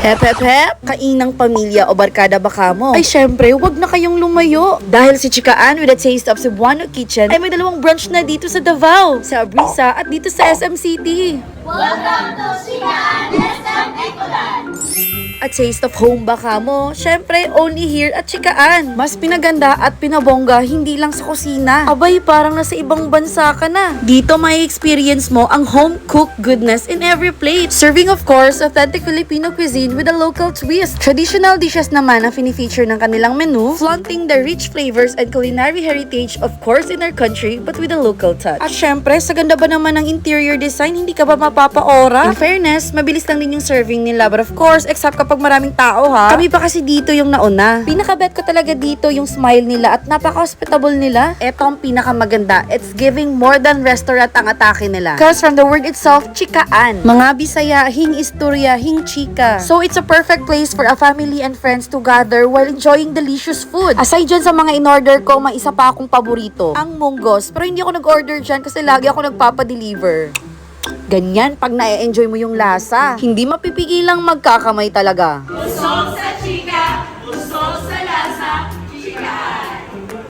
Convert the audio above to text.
Hep, hep, hep! Kainang pamilya o barkada baka mo. Ay syempre, wag na kayong lumayo. Dahil si Chicaan with a taste of Cebuano Kitchen ay may dalawang branch na dito sa Davao, sa Abrisa at dito sa SM City. Welcome to Chicaan SM Ecoland! A taste of home baka mo, syempre only here at Chicaan. Mas pinaganda at pinabongga hindi lang sa kusina. Abay, parang nasa ibang bansa ka na. Dito may experience mo ang home-cooked goodness in every plate. Serving of course, authentic Filipino cuisine with a local twist. Traditional dishes naman ang fini-feature ng kanilang menu, flaunting the rich flavors and culinary heritage of course in our country but with a local touch. At syempre, sa ganda ba naman ng interior design, hindi ka ba mapapaora? In fairness, mabilis lang din yung serving nila but of course, except kapag maraming tao ha. Kami pa kasi dito yung nauna. Pinaka-bet ko talaga dito yung smile nila at napaka-hospitable nila. Eto ang pinakamaganda. It's giving more than restaurant ang atake nila. Because from the word itself, Chicaan. Mga Bisaya, hing istorya, hing chika. So it's a perfect place for a family and friends to gather while enjoying delicious food. Aside dyan sa mga in-order ko, may isa pa akong paborito. Ang munggos. Pero hindi ako nag-order dyan kasi lagi ako nagpapadeliver. Ganyan pag na-enjoy mo yung lasa. Hindi mapipigilang magkakamay talaga. Busog sa